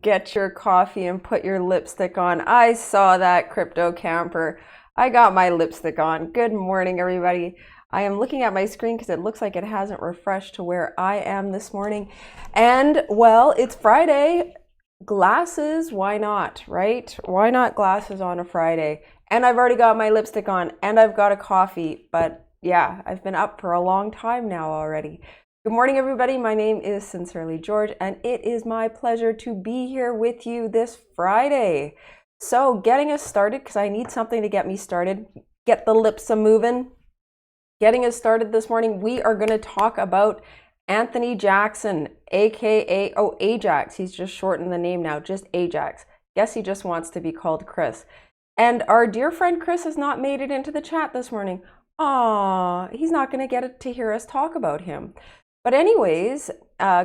Get your coffee and put your lipstick on. I saw that, crypto camper. I got my lipstick on. Good morning, everybody. I am looking at my screen because it looks like it hasn't refreshed to where I am this morning. And well, it's Friday. Glasses, why not, right? Why not glasses on a Friday? And I've already got my lipstick on and I've got a coffee. But yeah, I've been up for a long time now already. Good morning, everybody. My name is Sincerely George, and it is my pleasure to be here with you this Friday. So getting us started, because I need something to get me started, get the lips a-moving. Getting us started this morning, we are going to talk about Anthony Jackson, aka, Ajax. He's just shortened the name now, just Ajax. Guess he just wants to be called Chris. And our dear friend Chris has not made it into the chat this morning. Aw, he's not going to get to hear us talk about him. But anyways,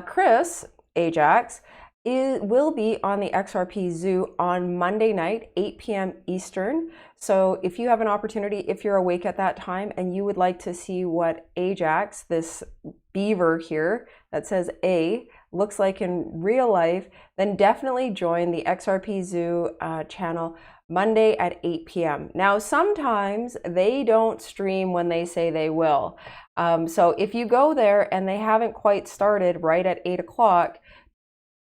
Chris, Ajax, will be on the XRP Zoo on Monday night, 8 p.m. Eastern. So if you have an opportunity, if you're awake at that time and you would like to see what Ajax, this beaver here that says A, looks like in real life, then definitely join the XRP Zoo channel Monday at 8 p.m. Now, sometimes they don't stream when they say they will. So if you go there and they haven't quite started right at 8 o'clock,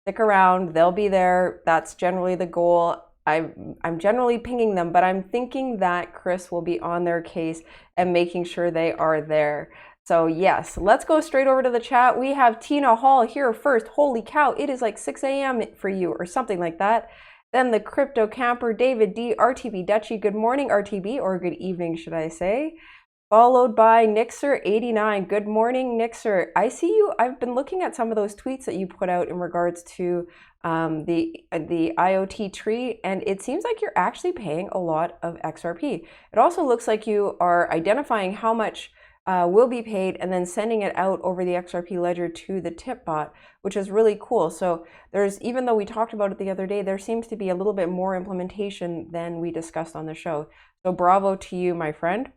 stick around, they'll be there. That's generally the goal. I'm generally pinging them, but I'm thinking that Chris will be on their case and making sure they are there. So yes, let's go straight over to the chat. We have Tina Hall here first. Holy cow, it is like 6 a.m. for you or something like that. Then the crypto camper, David D, RTB Dutchy. Good morning, RTB, or good evening, should I say. Followed by Nixer89. Good morning, Nixer. I see you. I've been looking at some of those tweets that you put out in regards to the IoT tree, and it seems like you're actually paying a lot of XRP. It also looks like you are identifying how much will be paid and then sending it out over the XRP ledger to the tip bot, which is really cool. So there's, even though we talked about it the other day, there seems to be a little bit more implementation than we discussed on the show. So bravo to you, my friend.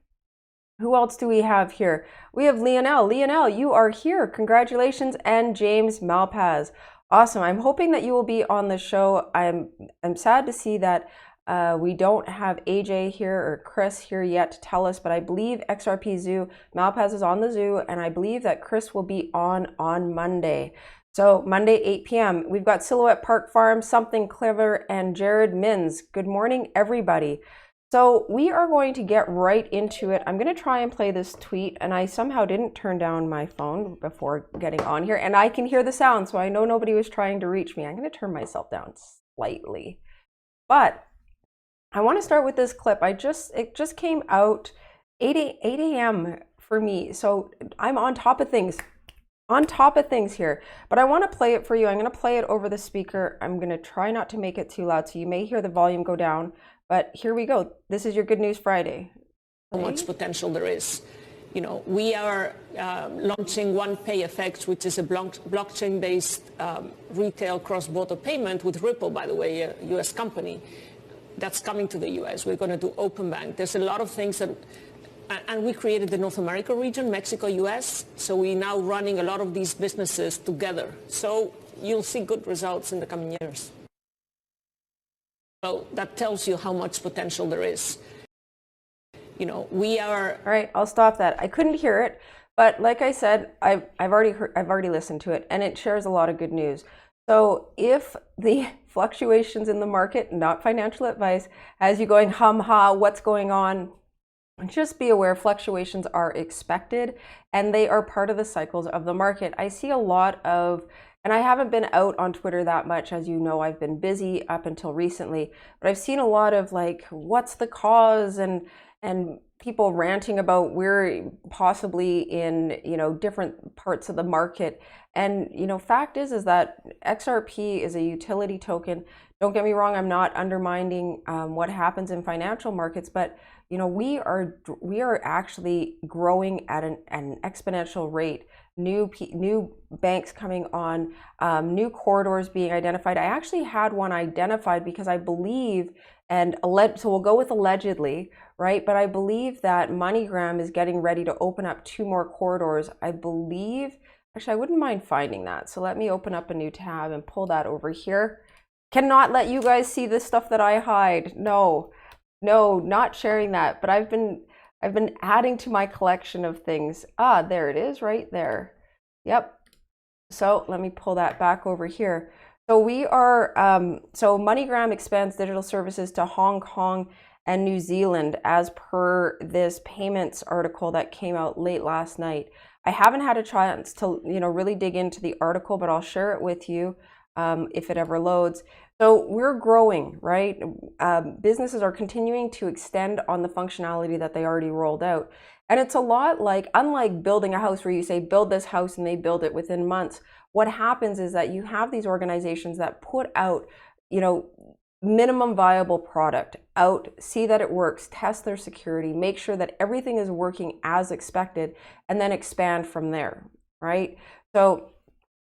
Who else do we have here? We have Lionel. Lionel, you are here. Congratulations. And James Malpaz. Awesome. I'm hoping that you will be on the show. I'm sad to see that we don't have AJ here or Chris here yet to tell us, but I believe XRP Zoo, Malpaz is on the Zoo, and I believe that Chris will be on Monday. So Monday, 8 p.m. We've got Silhouette Park Farm, Something Clever, and Jared Mins. Good morning, everybody. So we are going to get right into it. I'm going to try and play this tweet, and I somehow didn't turn down my phone before getting on here, and I can hear the sound, so I know nobody was trying to reach me. I'm going to turn myself down slightly. But I want to start with this clip. It just came out 8 a.m. for me, so I'm on top of things here, but I want to play it for you. I'm going to play it over the speaker. I'm going to try not to make it too loud, so you may hear the volume go down. But here we go. This is your Good News Friday. How much potential there is. You know, we are launching OnePayFX, which is a blockchain-based retail cross-border payment with Ripple, by the way, a U.S. company that's coming to the U.S. We're going to do open bank. There's a lot of things that, and we created the North America region, Mexico, U.S. So we're now running a lot of these businesses together. So you'll see good results in the coming years. So that tells you how much potential there is. You know, we are. All right, I'll stop that. I couldn't hear it, but like I said, I've already listened to it, and it shares a lot of good news. So if the fluctuations in the market, not financial advice, has you going what's going on, just be aware fluctuations are expected, and they are part of the cycles of the market. I see a lot of. And I haven't been out on Twitter that much, as you know, I've been busy up until recently, but I've seen a lot of like, what's the cause, and people ranting about we're possibly in, you know, different parts of the market. And, you know, fact is that XRP is a utility token. Don't get me wrong, I'm not undermining what happens in financial markets, but you know, we are actually growing at an exponential rate. New banks coming on, new corridors being identified. I actually had one identified because I believe, so we'll go with allegedly, right? But I believe that MoneyGram is getting ready to open up 2 more corridors. I believe Actually, I wouldn't mind finding that. So let me open up a new tab and pull that over here. Cannot let you guys see the stuff that I hide. No, not sharing that. But I've been adding to my collection of things. Ah, there it is right there. Yep. So let me pull that back over here. So we are, so MoneyGram expands digital services to Hong Kong and New Zealand as per this payments article that came out late last night. I haven't had a chance to, really dig into the article, but I'll share it with you if it ever loads. So we're growing, right? Businesses are continuing to extend on the functionality that they already rolled out. And it's a lot like, unlike building a house where you say, build this house and they build it within months. What happens is that you have these organizations that put out, minimum viable product out, see that it works, test their security, make sure that everything is working as expected, and then expand from there, right? So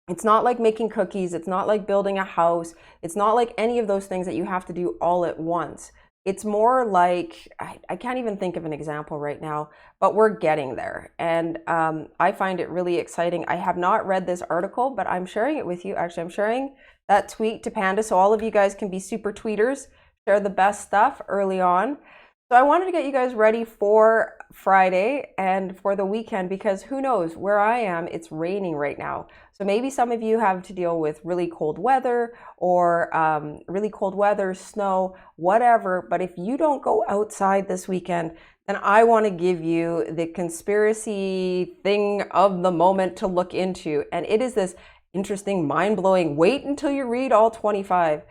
it's not like making cookies. It's not like building a house. It's not like any of those things that you have to do all at once. It's more like, I can't even think of an example right now, but we're getting there. And I find it really exciting. I have not read this article, but I'm sharing it with you. Actually, I'm sharing that tweet to Panda so all of you guys can be super tweeters, share the best stuff early on. So I wanted to get you guys ready for Friday and for the weekend, because who knows, where I am, it's raining right now. So maybe some of you have to deal with really cold weather or snow, whatever. But if you don't go outside this weekend, then I want to give you the conspiracy thing of the moment to look into. And it is this interesting, mind-blowing, wait until you read all 25.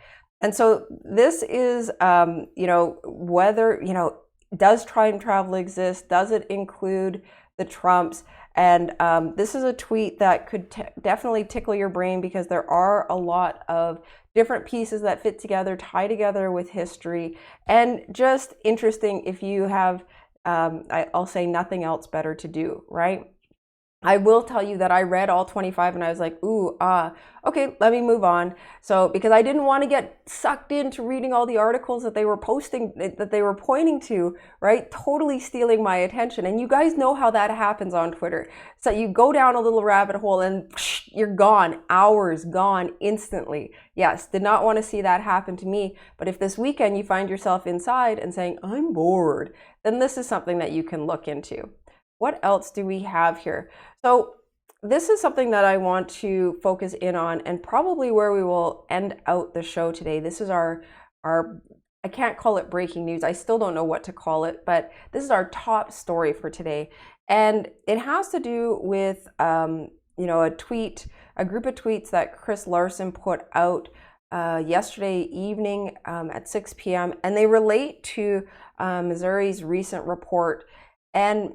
And so this is, whether, does time travel exist? Does it include the Trumps? And this is a tweet that could definitely tickle your brain, because there are a lot of different pieces that fit together, tie together with history, and just interesting if you have, I'll say, nothing else better to do, right? I will tell you that I read all 25 and I was like, ooh, okay, let me move on. So, because I didn't want to get sucked into reading all the articles that they were posting, that they were pointing to, right? Totally stealing my attention. And you guys know how that happens on Twitter. So you go down a little rabbit hole and you're gone, hours gone instantly. Yes, did not want to see that happen to me. But if this weekend you find yourself inside and saying, I'm bored, then this is something that you can look into. What else do we have here? So this is something that I want to focus in on, and probably where we will end out the show today. This is our I can't call it breaking news. I still don't know what to call it, but this is our top story for today. And it has to do with, a group of tweets that Chris Larson put out yesterday evening at 6 p.m. And they relate to Missouri's recent report. And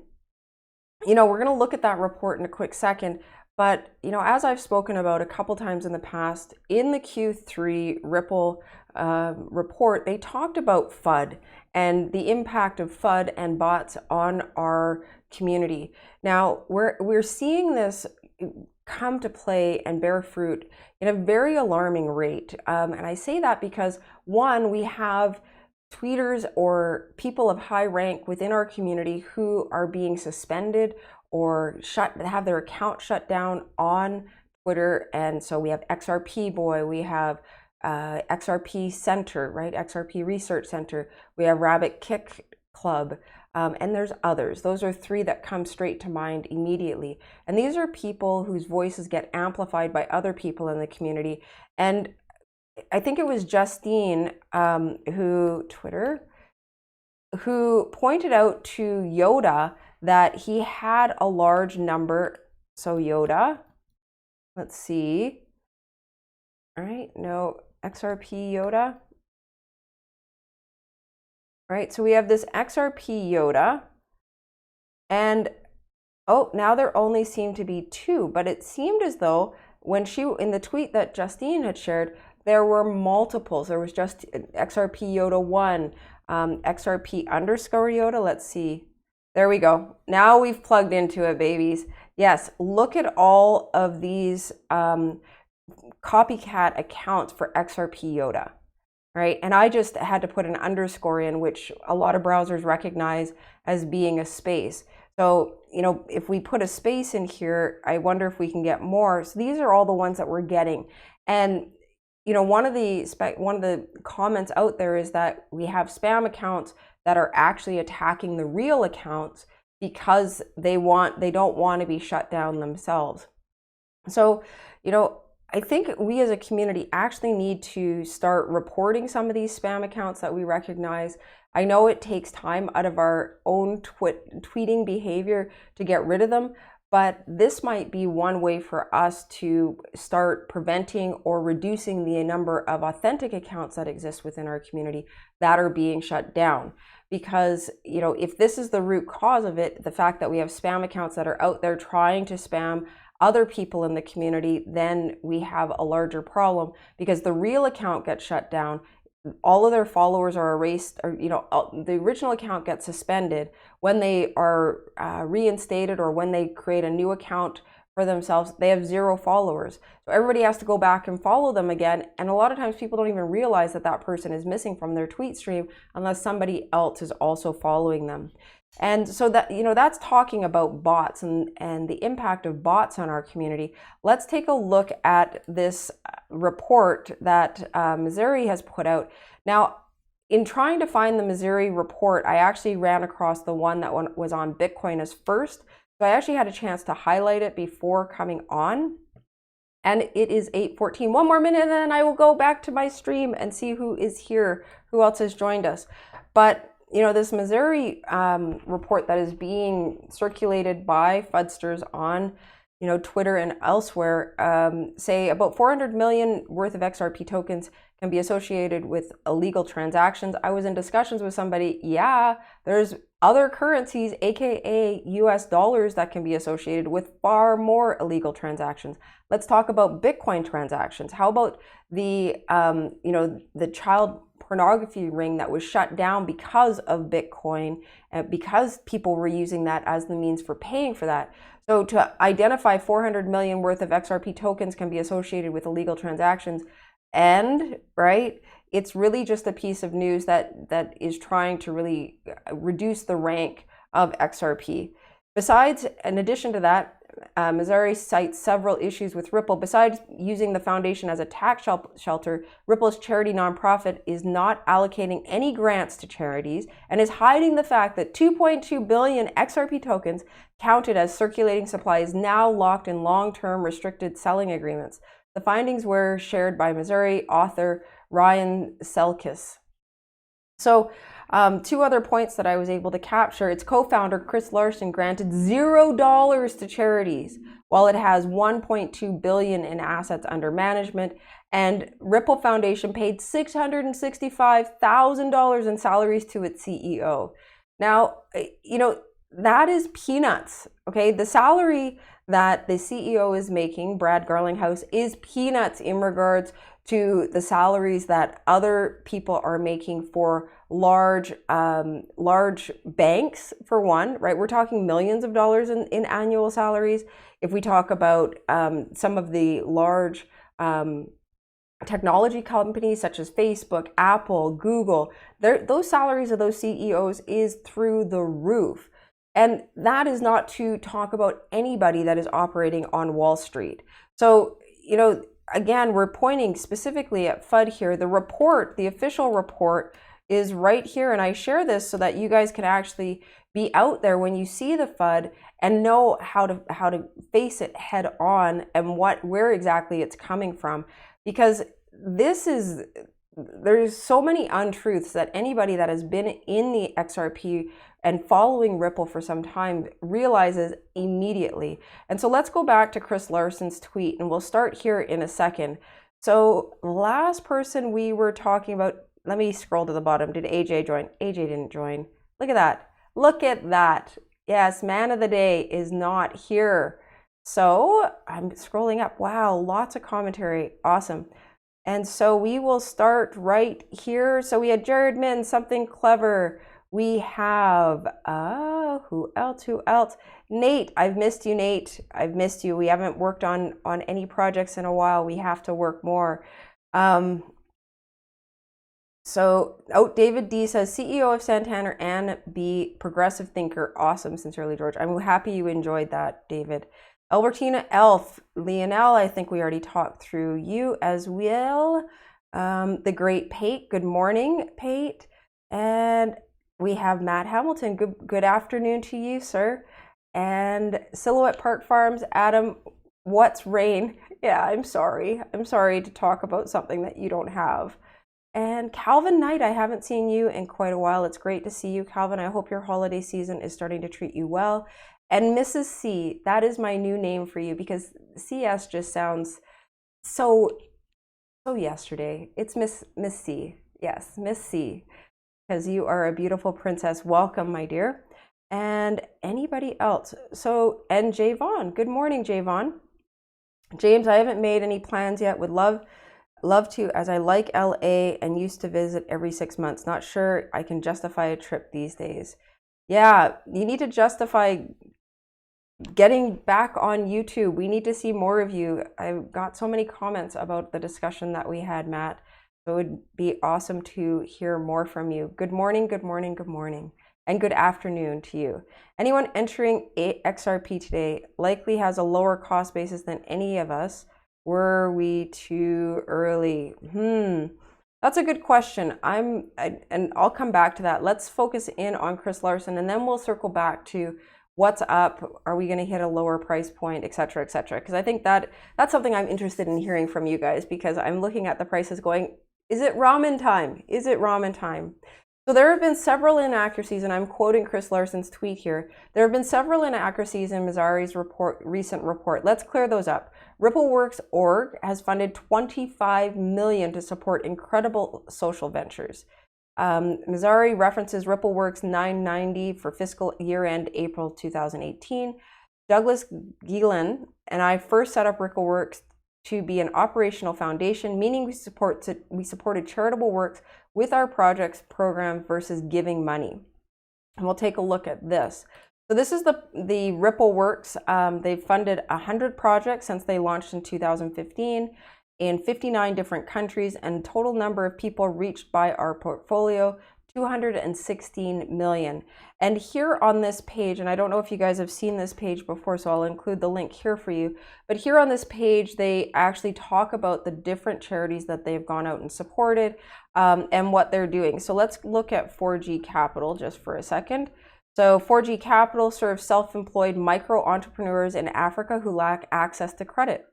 we're going to look at that report in a quick second, but, as I've spoken about a couple times in the past, in the Q3 Ripple report, they talked about FUD and the impact of FUD and bots on our community. Now, we're seeing this come to play and bear fruit in a very alarming rate. And I say that because, one, we have tweeters or people of high rank within our community who are being suspended or have their account shut down on Twitter. And so we have XRP Boy, we have XRP Center, right? XRP Research Center. We have Rabbit Kick Club, and there's others. Those are three that come straight to mind immediately. And these are people whose voices get amplified by other people in the community. And I think it was Justine who pointed out to Yoda that he had a large number. So Yoda, let's see. All right, no, XRP Yoda. All right, so we have this XRP Yoda, and now there only seem to be two, but it seemed as though in the tweet that Justine had shared, there were multiples. There was just XRP Yoda 1, XRP underscore Yoda. Let's see. There we go. Now we've plugged into it, babies. Yes, look at all of these copycat accounts for XRP Yoda, right? And I just had to put an underscore in, which a lot of browsers recognize as being a space. So, if we put a space in here, I wonder if we can get more. So these are all the ones that we're getting. And, one of the comments out there is that we have spam accounts that are actually attacking the real accounts because they don't want to be shut down themselves. So, I think we as a community actually need to start reporting some of these spam accounts that we recognize. I know it takes time out of our own tweeting behavior to get rid of them, but this might be one way for us to start preventing or reducing the number of authentic accounts that exist within our community that are being shut down. Because, if this is the root cause of it, the fact that we have spam accounts that are out there trying to spam other people in the community, then we have a larger problem, because the real account gets shut down. All of their followers are erased, or the original account gets suspended. When they are reinstated, or when they create a new account for themselves, they have 0 followers. So everybody has to go back and follow them again. And a lot of times people don't even realize that that person is missing from their tweet stream unless somebody else is also following them. And so that, that's talking about bots and the impact of bots on our community. Let's take a look at this report that Missouri has put out. Now, in trying to find the Missouri report, I actually ran across the one that was on Bitcoin as first. So I actually had a chance to highlight it before coming on. And it is 8:14. One more minute and then I will go back to my stream and see who is here, who else has joined us. But this Missouri report that is being circulated by Fudsters on, Twitter and elsewhere, say about 400 million worth of XRP tokens can be associated with illegal transactions. I was in discussions with somebody, there's other currencies, aka US dollars, that can be associated with far more illegal transactions. Let's talk about Bitcoin transactions. How about the child pornography ring that was shut down because of Bitcoin, because people were using that as the means for paying for that. So to identify 400 million worth of XRP tokens can be associated with illegal transactions, and it's really just a piece of news that is trying to really reduce the rank of XRP. Besides, in addition to that, Missouri cites several issues with Ripple. Besides using the foundation as a tax shelter, Ripple's charity nonprofit is not allocating any grants to charities and is hiding the fact that 2.2 billion XRP tokens counted as circulating supply is now locked in long-term restricted selling agreements. The findings were shared by Missouri author Ryan Selkis. So 2 other points that I was able to capture. Its co-founder, Chris Larson, granted $0 to charities, while it has 1.2 billion in assets under management. And Ripple Foundation paid $665,000 in salaries to its CEO. Now, that is peanuts, okay? The salary that the CEO is making, Brad Garlinghouse, is peanuts in regards to the salaries that other people are making for large banks, for one, right? We're talking millions of dollars in annual salaries. If we talk about some of the large technology companies such as Facebook, Apple, Google, those salaries of those CEOs is through the roof. And that is not to talk about anybody that is operating on Wall Street. So, again, we're pointing specifically at FUD here. The report, the official report, is right here. And I share this so that you guys can actually be out there when you see the FUD and know how to face it head on and where exactly it's coming from. Because there's so many untruths that anybody that has been in the XRP and following Ripple for some time realizes immediately. And so let's go back to Chris Larson's tweet, and we'll start here in a second. So last person we were talking about, let me scroll to the bottom. Did AJ join? AJ didn't join. Look at that. Look at that. Yes, man of the day is not here. So I'm scrolling up. Wow, lots of commentary. Awesome. And so we will start right here. So we had Jared Min, something clever. We have, who else? Nate, I've missed you, Nate. I've missed you. We haven't worked on any projects in a while. We have to work more. So, David D says, CEO of Santander and B, progressive thinker. Awesome. Sincerely, George. I'm happy you enjoyed that, David. Albertina Elf, Lionel, I think we already talked through you as well. The great Pate. Good morning, Pate. And we have Matt Hamilton. Good afternoon to you, sir. And Silhouette Park Farms, Adam, what's rain? Yeah, I'm sorry. I'm sorry to talk about something that you don't have. And Calvin Knight, I haven't seen you in quite a while. It's great to see you, Calvin. I hope your holiday season is starting to treat you well. And Mrs. C, that is my new name for you because CS just sounds so yesterday. It's Miss C. Yes, Miss C, because you are a beautiful princess. Welcome, my dear. And anybody else? So, and Javon. Good morning, Javon. James, I haven't made any plans yet. Would love to, as I like LA and used to visit every 6 months. Not sure I can justify a trip these days. Yeah, you need to justify getting back on YouTube. We need to see more of you. I've got so many comments about the discussion that we had, Matt. So it would be awesome to hear more from you. Good morning, good morning, good morning. And good afternoon to you. Anyone entering XRP today likely has a lower cost basis than any of us. Were we too early? That's a good question. And I'll come back to that. Let's focus in on Chris Larson, and then we'll circle back to what's up. Are we going to hit a lower price point, et cetera, et cetera? Because I think that's something I'm interested in hearing from you guys, because I'm looking at the prices going, is it ramen time? Is it ramen time? So there have been several inaccuracies, and I'm quoting Chris Larson's tweet here. There have been several inaccuracies in Mizari's recent report. Let's clear those up. RippleWorks.org has funded $25 million to support incredible social ventures. Mizari references RippleWorks 990 for fiscal year-end April 2018. Douglas Gielan and I first set up RippleWorks to be an operational foundation, meaning we supported charitable works with our projects program versus giving money. And we'll take a look at this. So this is the RippleWorks. They've funded 100 projects since they launched in 2015 in 59 different countries, and total number of people reached by our portfolio, 216 million. And here on this page, and I don't know if you guys have seen this page before, so I'll include the link here for you, but here on this page, they actually talk about the different charities that they've gone out and supported and what they're doing. So let's look at 4G Capital just for a second. So 4G Capital serves self-employed micro entrepreneurs in Africa who lack access to credit.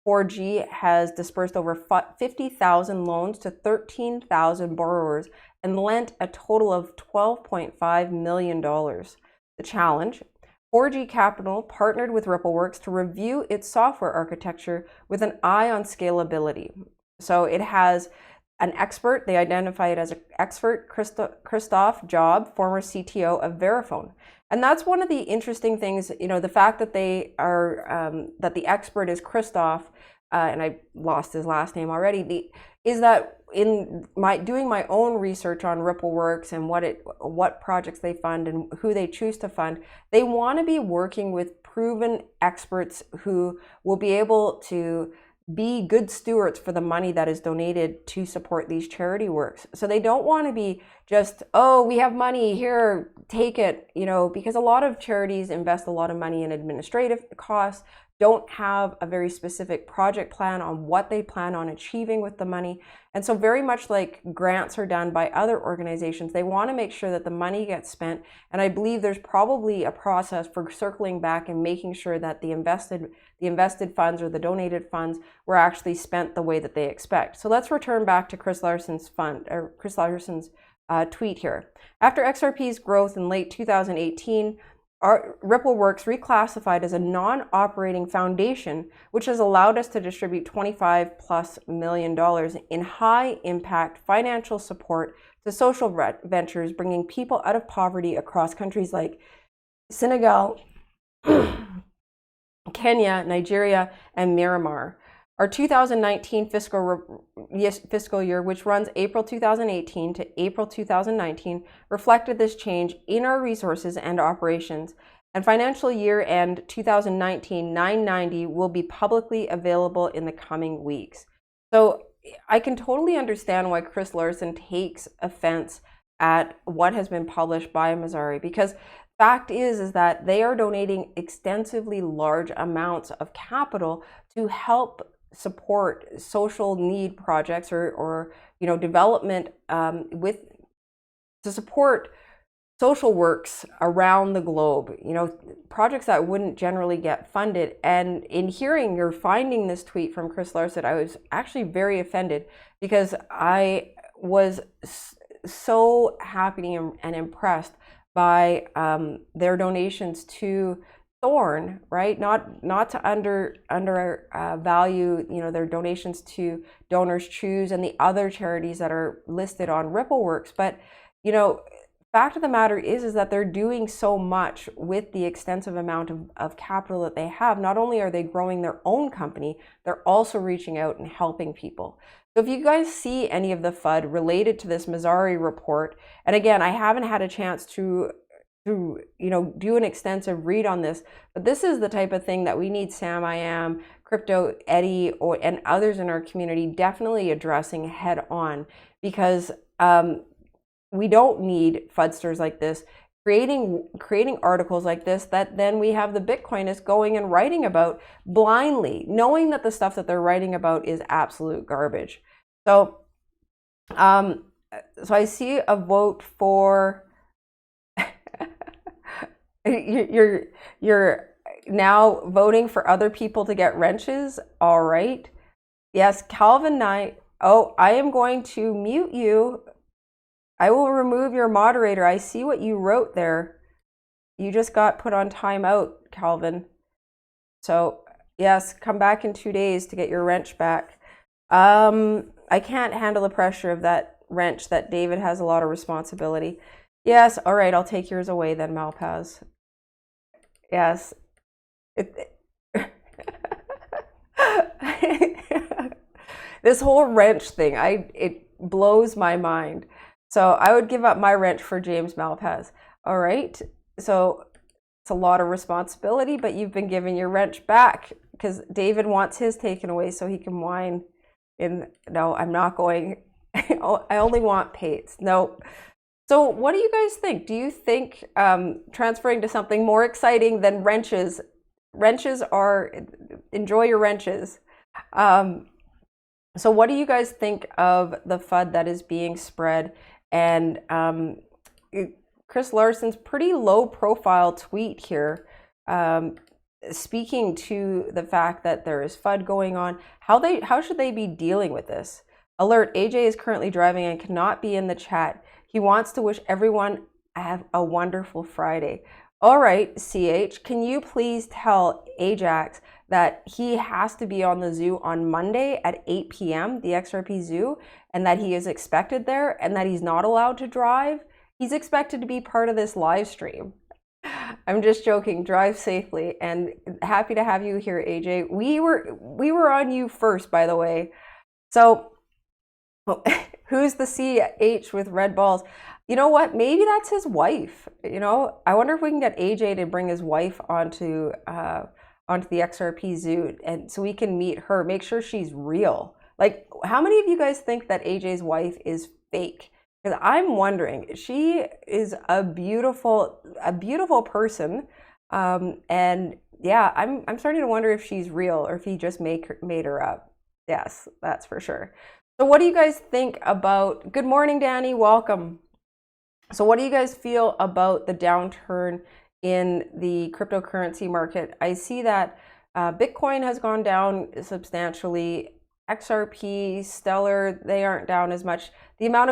4G has dispersed over 50,000 loans to 13,000 borrowers and lent a total of $12.5 million. The challenge: 4G Capital partnered with RippleWorks to review its software architecture with an eye on scalability. So it has an expert, they identify it as an expert, Christoph Job, former CTO of Verifone. And that's one of the interesting things, the fact that they are, that the expert is Christoph, and I lost his last name already, is that in doing my own research on RippleWorks and what projects they fund and who they choose to fund, they want to be working with proven experts who will be able to be good stewards for the money that is donated to support these charity works. So they don't want to be just, oh, we have money here, take it, because a lot of charities invest a lot of money in administrative costs, don't have a very specific project plan on what they plan on achieving with the money. And so very much like grants are done by other organizations, they want to make sure that the money gets spent. And I believe there's probably a process for circling back and making sure that the invested funds or the donated funds were actually spent the way that they expect. So let's return back to Chris Larson's tweet here. After XRP's growth in late 2018, RippleWorks reclassified as a non-operating foundation, which has allowed us to distribute $25+ million in high-impact financial support to social ventures, bringing people out of poverty across countries like Senegal, Kenya, Nigeria, and Myanmar. Our 2019 fiscal year, which runs April 2018 to April 2019, reflected this change in our resources and operations. And financial year end 2019 990 will be publicly available in the coming weeks. So I can totally understand why Chris Larson takes offense at what has been published by Missouri, because fact is that they are donating extensively large amounts of capital to help support social need projects or development to support social works around the globe, projects that wouldn't generally get funded. And in hearing or finding this tweet from Chris Larson, I was actually very offended, because I was so happy and impressed by their donations to Thorn, right? Not to undervalue, their donations to Donors Choose and the other charities that are listed on RippleWorks, but fact of the matter is that they're doing so much with the extensive amount of capital that they have. Not only are they growing their own company, they're also reaching out and helping people. So if you guys see any of the FUD related to this Missouri report, and again, I haven't had a chance to do an extensive read on this, but this is the type of thing that we need Sam I Am, Crypto Eddie, and others in our community definitely addressing head on, because we don't need FUDsters like this creating articles like this that then we have the Bitcoinists going and writing about blindly, knowing that the stuff that they're writing about is absolute garbage. So, I see a vote for. You're now voting for other people to get wrenches. All right. Yes, Calvin Knight. Oh, I am going to mute you. I will remove your moderator. I see what you wrote there. You just got put on timeout, Calvin. So yes, come back in 2 days to get your wrench back. I can't handle the pressure of that wrench. That David has a lot of responsibility. Yes, all right, I'll take yours away then, Malpaz. Yes. This whole wrench thing, it blows my mind. So I would give up my wrench for James Malpaz. All right. So it's a lot of responsibility, but you've been given your wrench back because David wants his taken away so he can whine. No, I'm not going. I only want Pates. No. So what do you guys think? Do you think transferring to something more exciting than wrenches? Wrenches are, enjoy your wrenches. So what do you guys think of the FUD that is being spread? And Chris Larson's pretty low profile tweet here, speaking to the fact that there is FUD going on. How should they be dealing with this? Alert, AJ is currently driving and cannot be in the chat. He wants to wish everyone a wonderful Friday. All right, CH, can you please tell Ajax that he has to be on the zoo on Monday at 8 p.m., the XRP zoo, and that he is expected there and that he's not allowed to drive? He's expected to be part of this live stream. I'm just joking. Drive safely, and happy to have you here, AJ. We were on you first, by the way. So who's the CH with red balls? You know what? Maybe that's his wife. I wonder if we can get AJ to bring his wife onto the XRP zoo, and so we can meet her, make sure she's real. Like, how many of you guys think that AJ's wife is fake? Because I'm wondering. She is a beautiful person, and yeah, I'm starting to wonder if she's real or if he just made her up. Yes, that's for sure. So what do you guys think about, good morning, Danny, welcome. So what do you guys feel about the downturn in the cryptocurrency market? I see that Bitcoin has gone down substantially. XRP, Stellar, they aren't down as much. The amount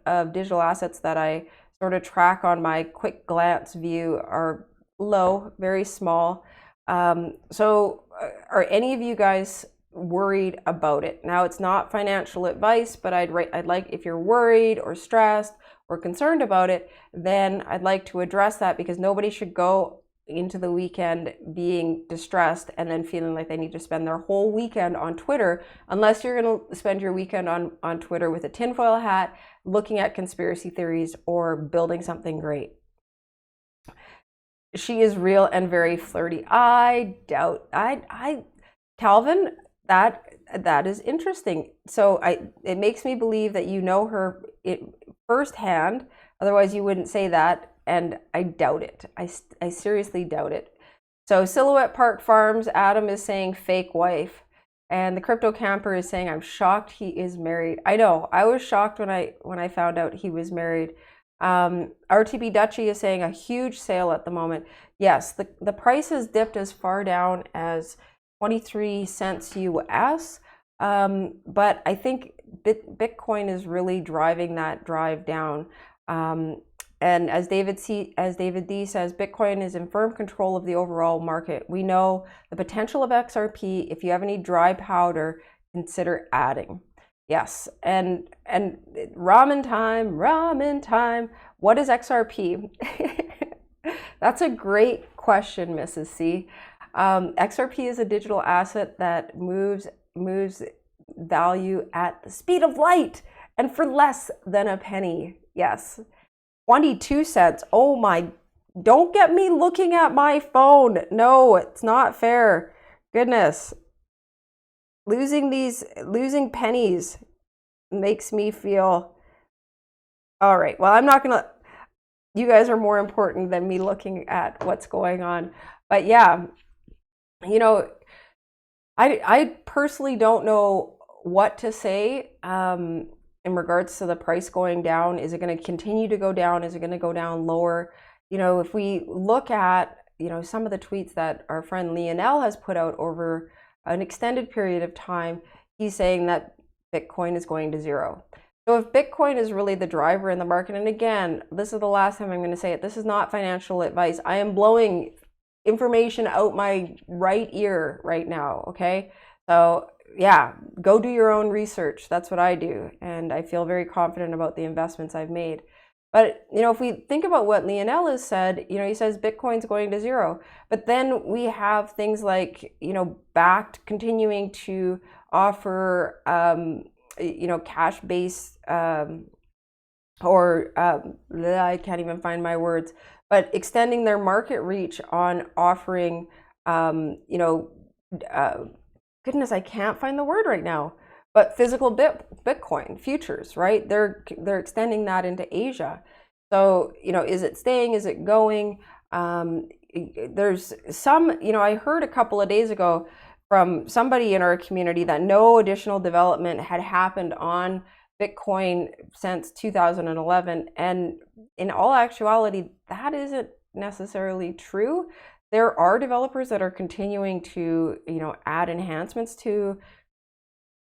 of digital assets that I sort of track on my quick glance view are low, very small. So are any of you guys worried about it? Now, it's not financial advice, but I'd like, if you're worried or stressed or concerned about it, then I'd like to address that, because nobody should go into the weekend being distressed and then feeling like they need to spend their whole weekend on Twitter, unless you're going to spend your weekend on Twitter with a tinfoil hat, looking at conspiracy theories or building something great. She is real and very flirty. I doubt, Calvin, that is interesting. So it makes me believe that you know her firsthand. Otherwise, you wouldn't say that. And I doubt it. I seriously doubt it. So Silhouette Park Farms, Adam is saying fake wife. And the Crypto Camper is saying, I'm shocked he is married. I know, I was shocked when I found out he was married. RTB Dutchy is saying a huge sale at the moment. Yes, the price has dipped as far down as 23 cents US. But I think Bitcoin is really driving that drive down. And as David D says, Bitcoin is in firm control of the overall market. We know the potential of XRP. If you have any dry powder, consider adding. Yes, and ramen time. What is XRP? That's a great question, Mrs. C. XRP is a digital asset that moves value at the speed of light and for less than a penny. Yes. 22 cents. Oh my, don't get me looking at my phone. No, it's not fair. Goodness. Losing pennies makes me feel, all right, well, I'm not gonna, you guys are more important than me looking at what's going on. But yeah, you know, I personally don't know what to say in regards to the price going down. Is it going to continue to go down? Is it going to go down lower? You know, if we look at, you know, some of the tweets that our friend Lionel has put out over an extended period of time, he's saying that Bitcoin is going to zero. So if Bitcoin is really the driver in the market, and again, this is the last time I'm going to say it, this is not financial advice. I am blowing information out my right ear right now, okay? So yeah, go do your own research. That's what I do. And I feel very confident about the investments I've made. But, you know, if we think about what Lionel has said, you know, he says Bitcoin's going to zero. But then we have things like, you know, Backed continuing to offer, you know, cash-based, I can't even find my words, but extending their market reach on offering, you know, goodness, I can't find the word right now, but physical Bitcoin futures, right? They're extending that into Asia. So, you know, is it staying? Is it going? There's some, you know, I heard a couple of days ago from somebody in our community that no additional development had happened on Bitcoin since 2011. And in all actuality, that isn't necessarily true. There are developers that are continuing to, you know, add enhancements to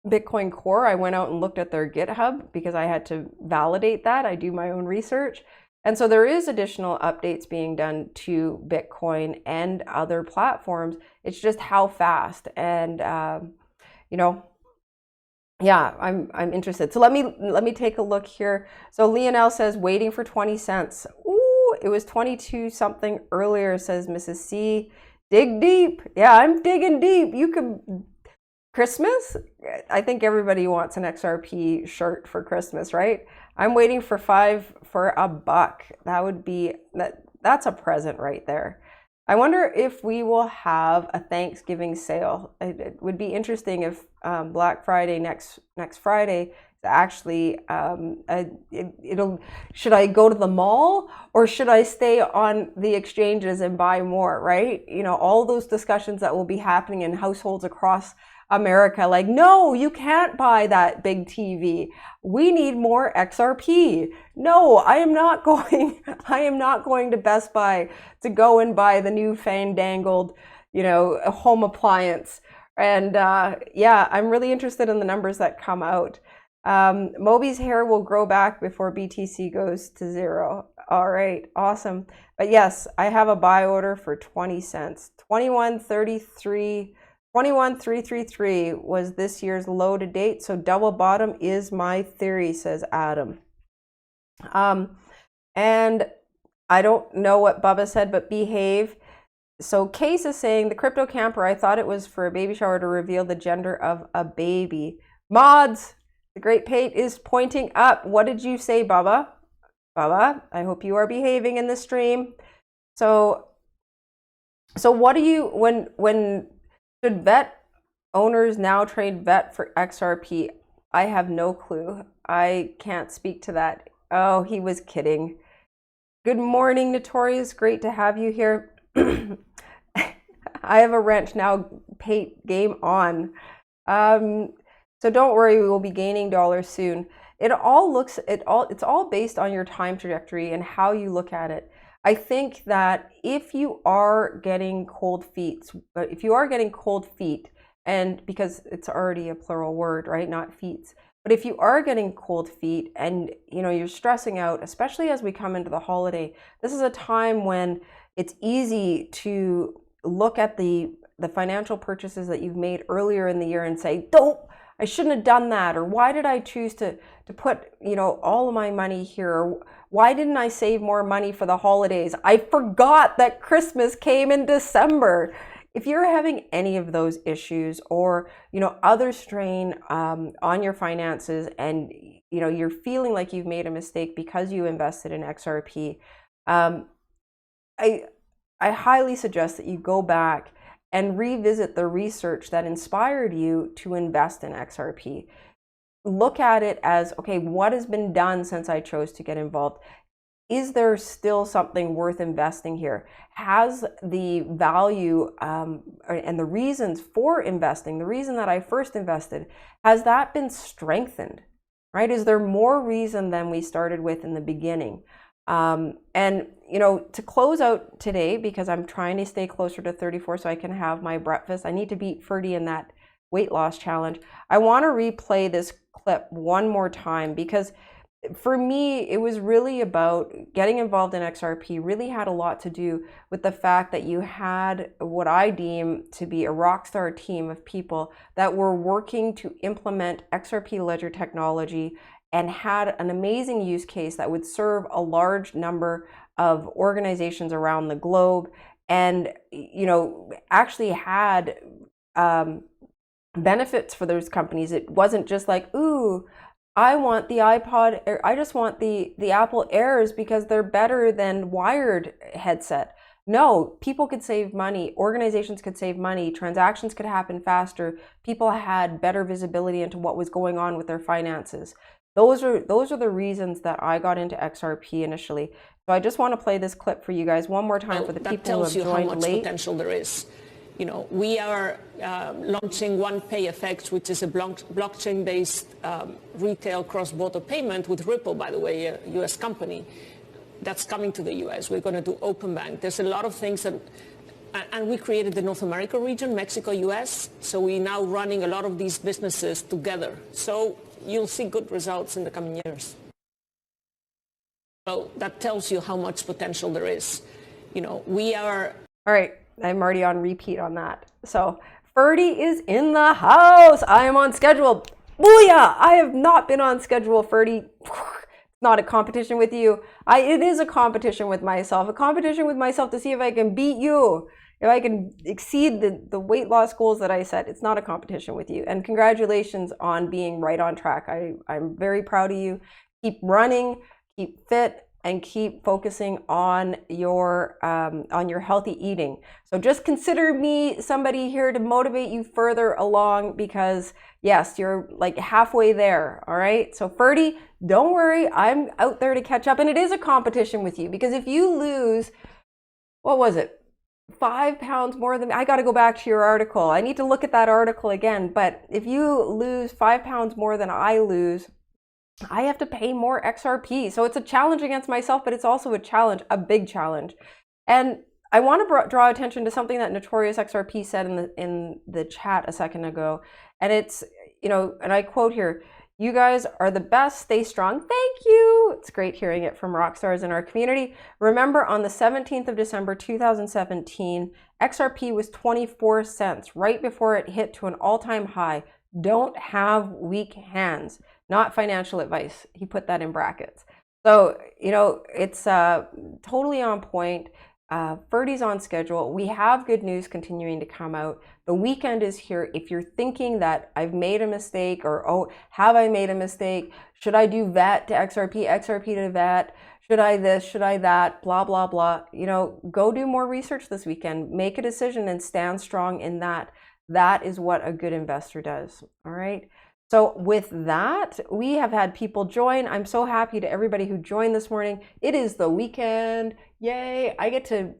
Bitcoin Core. I went out and looked at their GitHub because I had to validate that. I do my own research. And so there is additional updates being done to Bitcoin and other platforms. It's just how fast. And, you know, yeah, I'm interested. So let me take a look here. So Lionel says waiting for 20 cents. Ooh, it was 22 something earlier, says Mrs. C. Dig deep. Yeah, I'm digging deep. You could Christmas? I think everybody wants an XRP shirt for Christmas, right? I'm waiting for $5 for $1. That would be that's a present right there. I wonder if we will have a Thanksgiving sale. It would be interesting if Black Friday next Friday actually should I go to the mall or should I stay on the exchanges and buy more, right? You know, all those discussions that will be happening in households across America, like, no, you can't buy that big TV. We need more XRP. No, I am not going to Best Buy to go and buy the new fandangled, you know, home appliance. And yeah, I'm really interested in the numbers that come out. Moby's hair will grow back before BTC goes to zero. All right, awesome. But yes, I have a buy order for 20 cents. 21,333 was this year's low to date. So double bottom is my theory, says Adam. And I don't know what Bubba said, but behave. So Case is saying the crypto camper, I thought it was for a baby shower to reveal the gender of a baby. Mods, the Great Pate is pointing up. What did you say, Bubba? Bubba, I hope you are behaving in the stream. So what do you, when should vet owners now trade VET for XRP. I have no clue. I can't speak to that. Oh, he was kidding. Good morning, Notorious. Great to have you here. I have a wrench now. Game on. So don't worry, we will be gaining dollars soon. It's all based on your time trajectory and how you look at it. I think that if you are getting cold feet, and because it's already a plural word, right? Not feet. But if you are getting cold feet and you're stressing out, especially as we come into the holiday, this is a time when it's easy to look at the financial purchases that you've made earlier in the year and say, I shouldn't have done that, or why did I choose to put all of my money here, or why didn't I save more money for the holidays? I forgot that Christmas came in December. If you're having any of those issues, or other strain on your finances, and you're feeling like you've made a mistake because you invested in XRP, I highly suggest that you go back and revisit the research that inspired you to invest in XRP. Look at it as, okay, what has been done since I chose to get involved? Is there still something worth investing here? Has the value and the reasons for investing, the reason that I first invested, has that been strengthened, right? Is there more reason than we started with in the beginning? And to close out today, because I'm trying to stay closer to 34 so I can have my breakfast, I need to beat Ferdy in that weight loss challenge. I want to replay this clip one more time, because for me, it was really about getting involved in XRP, really had a lot to do with the fact that you had what I deem to be a rock star team of people that were working to implement XRP ledger technology and had an amazing use case that would serve a large number of organizations around the globe, and actually had benefits for those companies. It wasn't just like, ooh, I want the iPod, or I just want the Apple Airs because they're better than wired headset. No, people could save money, organizations could save money, transactions could happen faster, people had better visibility into what was going on with their finances. Those are the reasons that I got into XRP initially. So I just want to play this clip for you guys one more time for the people who have joined late. That tells you how much potential there is. We are launching OnePayFX, which is a blockchain-based retail cross-border payment with Ripple, by the way, a U.S. company that's coming to the U.S. We're going to do open bank. There's a lot of things that, and we created the North America region, Mexico, U.S. So we're now running a lot of these businesses together. So you'll see good results in the coming years. So that tells you how much potential there is. We are... All right. I'm already on repeat on that. So Ferdy is in the house. I am on schedule. Booyah! I have not been on schedule, Ferdy. It's not a competition with you. It is a competition with myself. A competition with myself to see if I can beat you. If I can exceed the weight loss goals that I set. It's not a competition with you. And congratulations on being right on track. I'm very proud of you. Keep running, keep fit, and keep focusing on your healthy eating. So just consider me somebody here to motivate you further along, because yes, you're like halfway there, all right? So Ferdy, don't worry, I'm out there to catch up, and it is a competition with you, because if you lose, what was it? 5 pounds more than me. I got to go back to your article. I need to look at that article again, but if you lose 5 pounds more than I lose, I have to pay more XRP. So it's a challenge against myself, but it's also a challenge, a big challenge. And I want to draw attention to something that Notorious XRP said in the chat a second ago. And it's, and I quote here, "You guys are the best. Stay strong." Thank you. It's great hearing it from rock stars in our community. Remember, on the 17th of December, 2017, XRP was 24 cents right before it hit to an all-time high. Don't have weak hands. Not financial advice. He put that in brackets. So, it's totally on point. Ferdy's on schedule. We have good news continuing to come out. The weekend is here. If you're thinking that I've made a mistake, or, oh, have I made a mistake? Should I do VET to XRP, XRP to VET? Should I this? Should I that? Blah, blah, blah. Go do more research this weekend. Make a decision and stand strong in that. That is what a good investor does. All right. So with that, we have had people join. I'm so happy to everybody who joined this morning. It is the weekend. Yay. I get to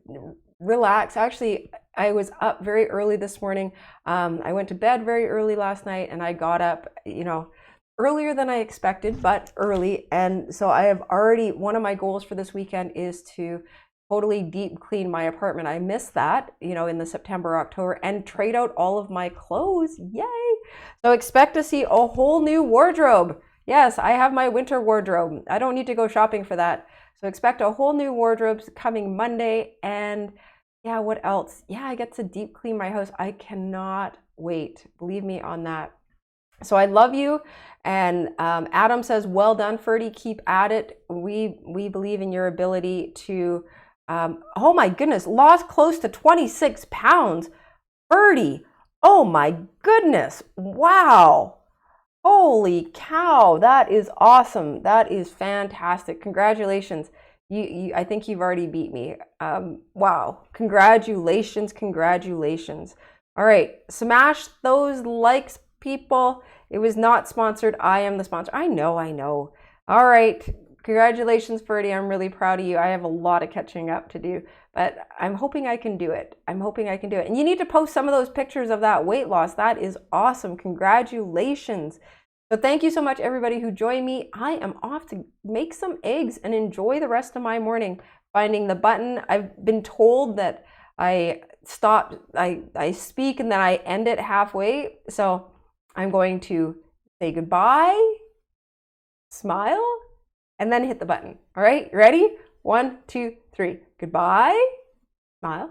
relax. Actually, I was up very early this morning. I went to bed very early last night and I got up, earlier than I expected, but early. And so I have already, one of my goals for this weekend is to totally deep clean my apartment. I missed that, in the September, October, and trade out all of my clothes. Yay. So expect to see a whole new wardrobe. Yes, I have my winter wardrobe. I don't need to go shopping for that. So expect a whole new wardrobe coming Monday. And yeah, what else? Yeah, I get to deep clean my house. I cannot wait. Believe me on that. So I love you. And Adam says, well done, Ferdy. Keep at it. We believe in your ability to, oh my goodness, lost close to 26 pounds. Ferdy, oh my goodness. Wow. Holy cow. That is awesome. That is fantastic. Congratulations. I think you've already beat me. Wow. Congratulations. Congratulations. All right. Smash those likes, people. It was not sponsored. I am the sponsor. I know. All right. Congratulations, Ferdy. I'm really proud of you. I have a lot of catching up to do, but I'm hoping I can do it. And you need to post some of those pictures of that weight loss. That is awesome. Congratulations. So thank you so much, everybody who joined me. I am off to make some eggs and enjoy the rest of my morning. Finding the button. I've been told that I speak and then I end it halfway. So I'm going to say goodbye, smile, and then hit the button. All right, ready? 1, 2, 3. Goodbye, smile.